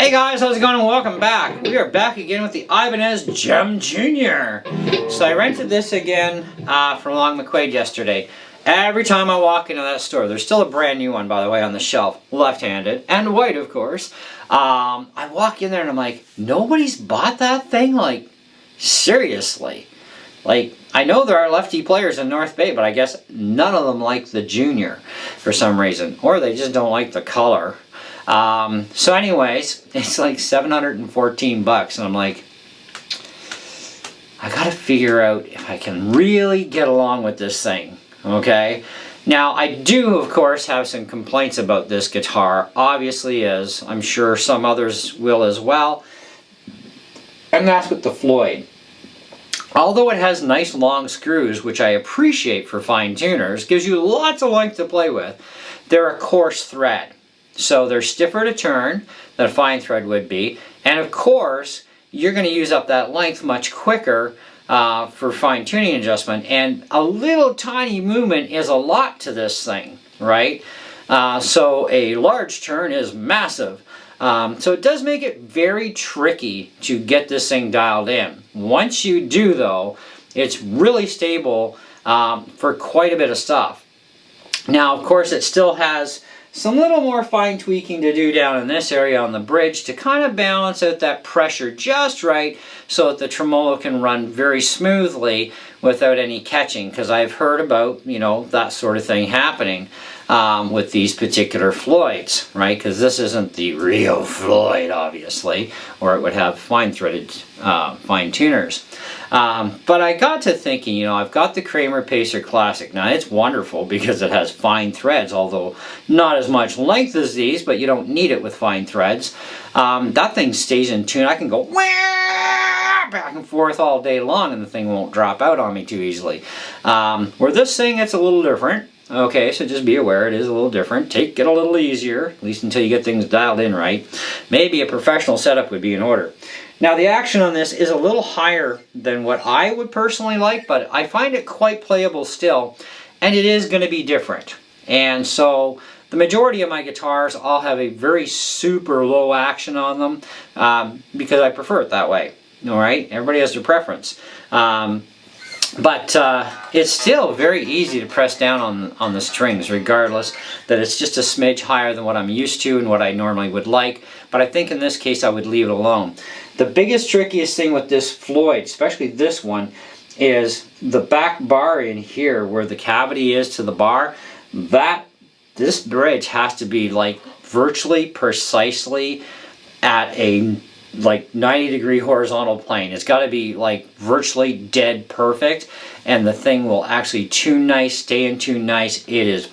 Hey guys, how's it going and welcome back. We are back again with the Ibanez Jem Jr. So I rented this again from Long McQuaid yesterday. Every time I walk into that store, there's still a brand new one by the way on the shelf, left-handed and white of course. I walk in there and I'm like, nobody's bought that thing? Like, seriously. Like, I know there are lefty players in North Bay, but I guess none of them like the Junior for some reason. Or they just don't like the color. So anyways, it's like 714 bucks, and I'm like, I gotta figure out if I can really get along with this thing, okay? Now, I do, of course, have some complaints about this guitar, obviously, as I'm sure some others will as well, and that's with the Floyd. Although it has nice long screws, which I appreciate for fine tuners, gives you lots of length to play with, they're a coarse thread. So they're stiffer to turn than a fine thread would be, and of course you're going to use up that length much quicker for fine tuning adjustment, and a little tiny movement is a lot to this thing, right? So a large turn is massive. So it does make it very tricky to get this thing dialed in. Once you do though, it's really stable for quite a bit of stuff. Now of course it still has some little more fine tweaking to do down in this area on the bridge to kind of balance out that pressure just right so that the tremolo can run very smoothly without any catching, because I've heard about, you know, that sort of thing happening with these particular Floyds, right? Because this isn't the real Floyd, obviously, or it would have fine-threaded fine tuners. But I got to thinking, you know, I've got the Kramer Pacer Classic. Now, it's wonderful because it has fine threads, although not as much length as these, but you don't need it with fine threads. That thing stays in tune. I can go back and forth all day long and the thing won't drop out on me too easily. Where this thing, it's a little different. Okay, so just be aware it is a little different. Take it a little easier, at least until you get things dialed in right. Maybe a professional setup would be in order. Now the action on this is a little higher than what I would personally like, but I find it quite playable still, and it is going to be different. And so the majority of my guitars all have a very super low action on them because I prefer it that way. All right, everybody has their preference. But it's still very easy to press down on the strings, regardless that it's just a smidge higher than what I'm used to and what I normally would like. But I think in this case I would leave it alone. The biggest, trickiest thing with this Floyd, especially this one, is the back bar in here where the cavity is to the bar. This bridge has to be like virtually precisely at a like 90-degree horizontal plane. It's got to be like virtually dead perfect, and the thing will actually tune nice, stay in tune nice. It is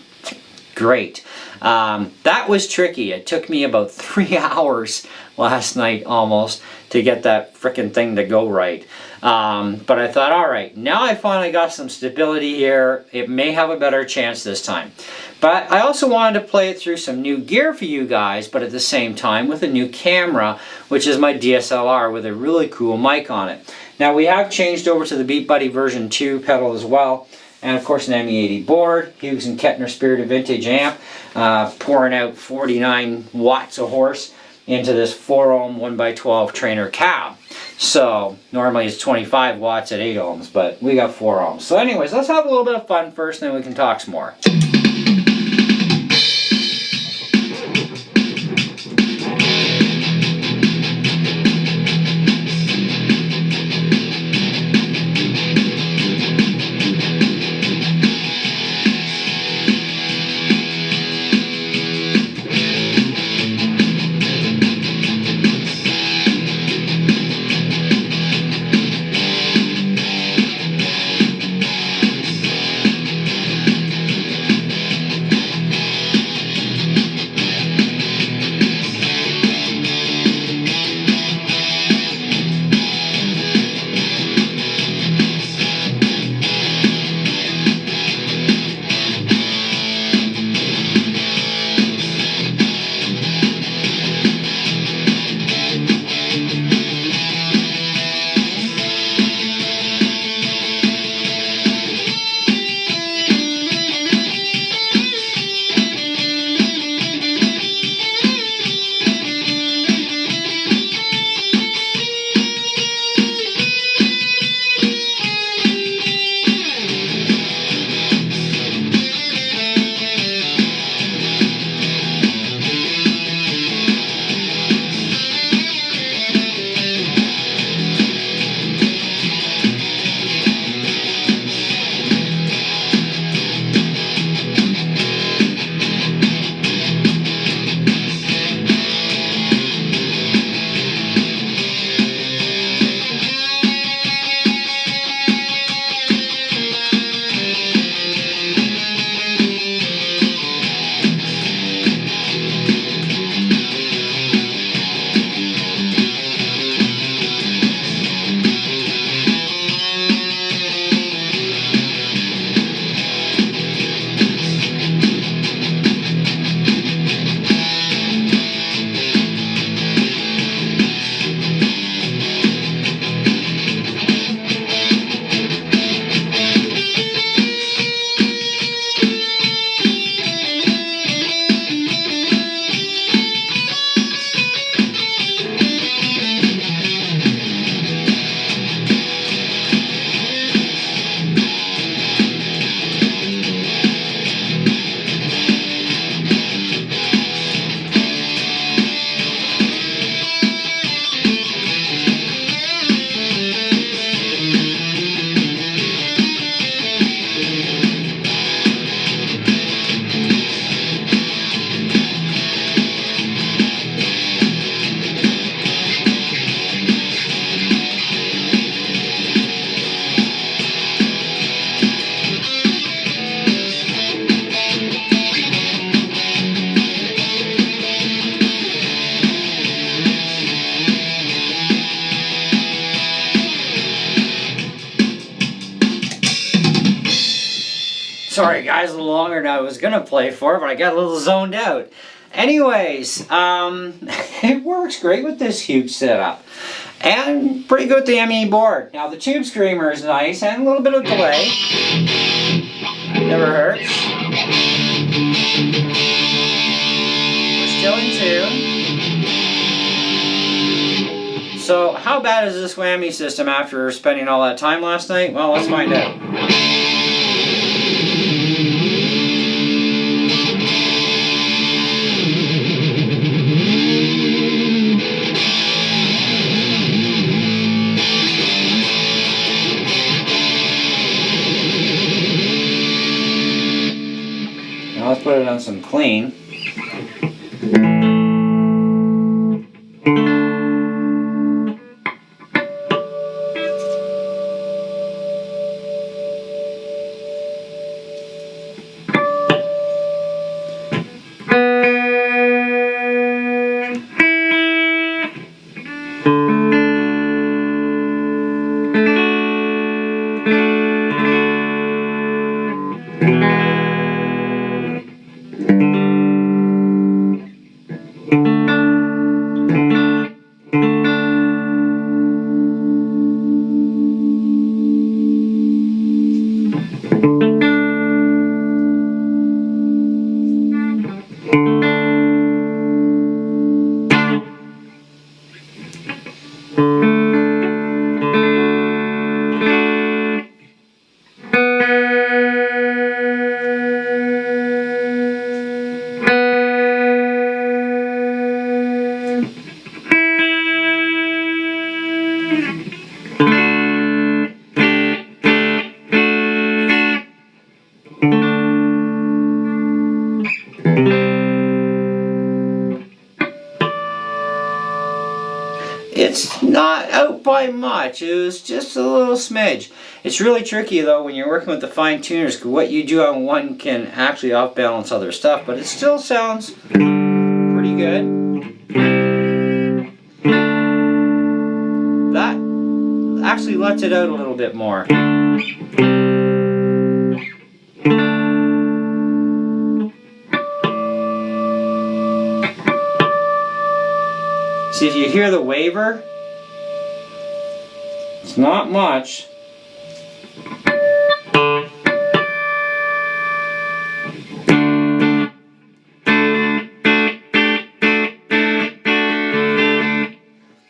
great. That was tricky. It took me about 3 hours last night almost to get that frickin' thing to go right. But I thought, all right, now I finally got some stability here. It may have a better chance this time. But I also wanted to play it through some new gear for you guys, but at the same time with a new camera, which is my DSLR with a really cool mic on it. Now we have changed over to the Beat Buddy version 2 pedal as well, and of course an ME80 board, Hughes and Kettner Spirited Vintage amp, pouring out 49 watts of horse into this 4 ohm 1x12 trainer cab. So normally it's 25 watts at 8 ohms, but we got 4 ohms. So anyways, let's have a little bit of fun first, and then we can talk some more. Sorry guys, a little longer than I was gonna play for, but I got a little zoned out. Anyways, it works great with this huge setup. And pretty good with the ME board. Now the tube screamer is nice and a little bit of delay. Never hurts. We're still in tune. So how bad is this whammy system after spending all that time last night? Well, let's find out. Let's put it on some clean. It's not out by much, it was just a little smidge. It's really tricky though when you're working with the fine tuners, because what you do on one can actually off balance other stuff, but it still sounds pretty good. That actually lets it out a little bit more. See, if you hear the waver, it's not much.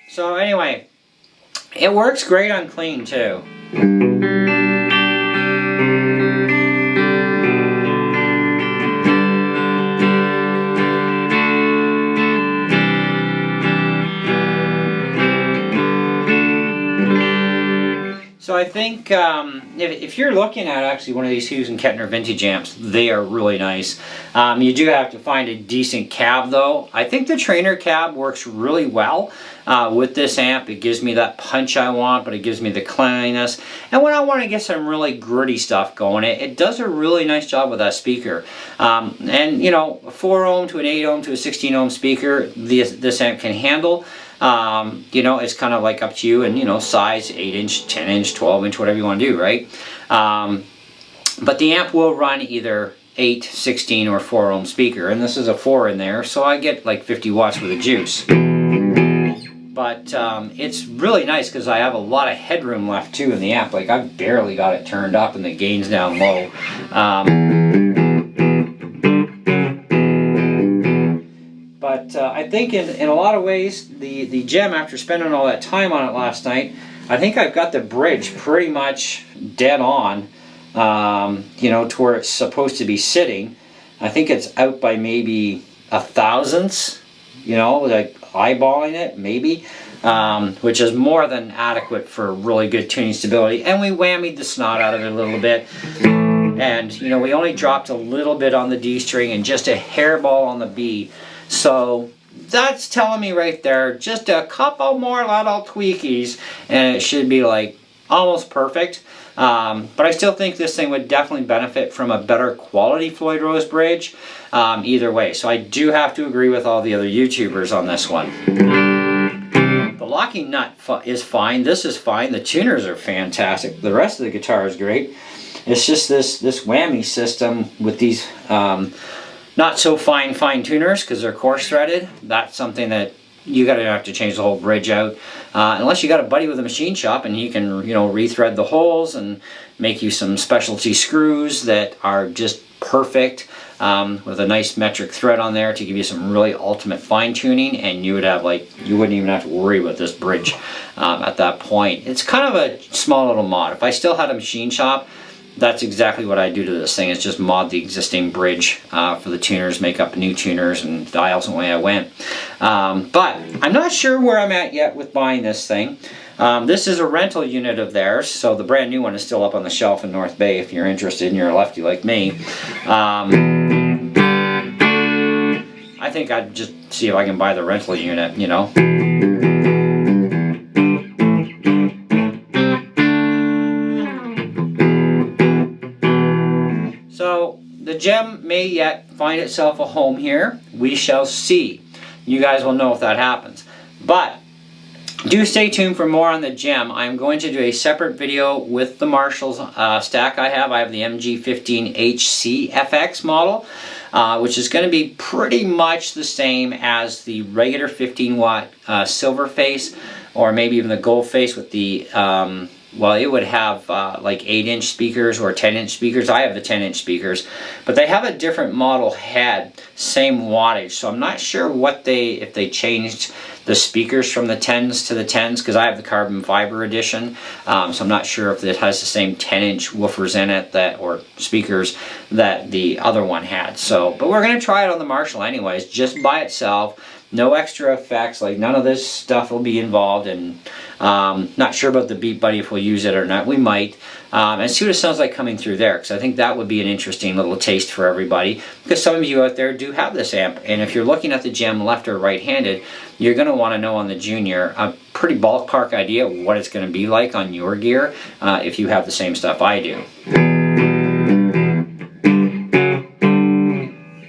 So anyway, it works great on clean too. So I think if you're looking at actually one of these Hughes and Kettner vintage amps, they are really nice. You do have to find a decent cab though. I think the Trainer cab works really well with this amp. It gives me that punch I want, but it gives me the cleanliness. And when I want to get some really gritty stuff going, it does a really nice job with that speaker. And you know, a 4 ohm to an 8 ohm to a 16 ohm speaker, this amp can handle. You know, it's kind of like up to you and, you know, size, 8 inch, 10 inch, 12 inch, whatever you want to do, right? But the amp will run either 8, 16, or 4 ohm speaker, and this is a 4 in there, so I get like 50 watts with a juice. But it's really nice because I have a lot of headroom left too in the amp. Like I've barely got it turned up and the gain's down low. But I think in a lot of ways, the Jem, after spending all that time on it last night, I think I've got the bridge pretty much dead on, you know, to where it's supposed to be sitting. I think it's out by maybe a thousandths, you know, like eyeballing it, maybe, which is more than adequate for really good tuning stability. And we whammied the snot out of it a little bit. And, you know, we only dropped a little bit on the D string and just a hairball on the B. So that's telling me right there, just a couple more little tweakies and it should be like almost perfect. But I still think this thing would definitely benefit from a better quality Floyd Rose bridge either way. So I do have to agree with all the other YouTubers on this one. The locking nut is fine. This is fine. The tuners are fantastic. The rest of the guitar is great. It's just this whammy system with these not so fine tuners, because they're coarse threaded. That's something that you gotta have to change the whole bridge out, unless you got a buddy with a machine shop and he can, you know, rethread the holes and make you some specialty screws that are just perfect, with a nice metric thread on there to give you some really ultimate fine tuning, and you would have, like, you wouldn't even have to worry about this bridge at that point. It's kind of a small little mod. If I still had a machine shop, that's exactly what I do to this thing, is just mod the existing bridge for the tuners, make up new tuners and dials, and away I went. But I'm not sure where I'm at yet with buying this thing. This is a rental unit of theirs, so the brand new one is still up on the shelf in North Bay if you're interested and you're a lefty like me. I think I'd just see if I can buy the rental unit, you know. So the Jem may yet find itself a home here. We shall see. You guys will know if that happens. But do stay tuned for more on the Jem. I'm going to do a separate video with the Marshall stack I have. I have the MG15HC FX model, which is going to be pretty much the same as the regular 15-watt silver face, or maybe even the gold face with the, well, it would have like 8-inch speakers or 10-inch speakers. I have the 10-inch speakers, but they have a different model head, same wattage. So I'm not sure what if they changed the speakers from the 10s to the 10s, because I have the carbon fiber edition. So I'm not sure if it has the same 10-inch woofers in it or speakers that the other one had. So, but we're going to try it on the Marshall anyways, just by itself. No extra effects, like none of this stuff will be involved, and not sure about the Beat Buddy if we'll use it or not. We might, and see what it sounds like coming through there, because I think that would be an interesting little taste for everybody, because some of you out there do have this amp, and if you're looking at the Jem left or right-handed, you're going to want to know on the Junior a pretty ballpark idea of what it's going to be like on your gear if you have the same stuff I do.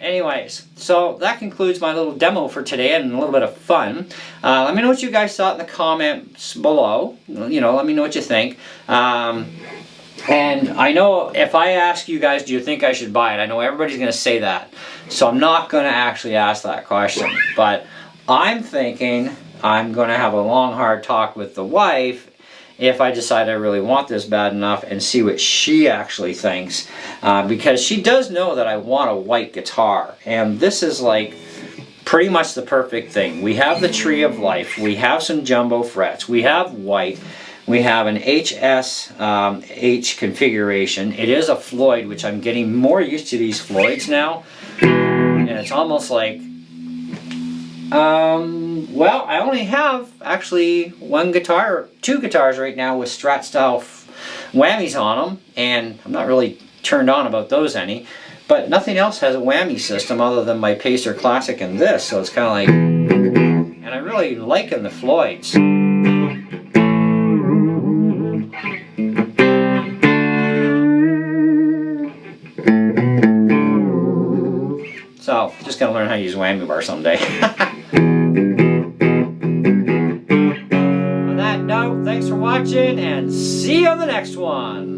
Anyways, so that concludes my little demo for today and a little bit of fun. Let me know what you guys thought in the comments below. You know, let me know what you think. And I know if I ask you guys, do you think I should buy it? I know everybody's going to say that. So I'm not going to actually ask that question. But I'm thinking I'm going to have a long, hard talk with the wife if I decide I really want this bad enough, and see what she actually thinks, because she does know that I want a white guitar, and this is like pretty much the perfect thing. We have the Tree of Life, we have some jumbo frets, we have white, we have an HS-H configuration. It is a Floyd, which I'm getting more used to these Floyds now, and it's almost like, well, I only have actually two guitars right now with Strat style whammies on them, and I'm not really turned on about those any, but nothing else has a whammy system other than my Pacer Classic and this, so it's kind of like, and I really liking the Floyds. So, just gonna learn how to use a whammy bar someday. On that note, thanks for watching, and see you on the next one.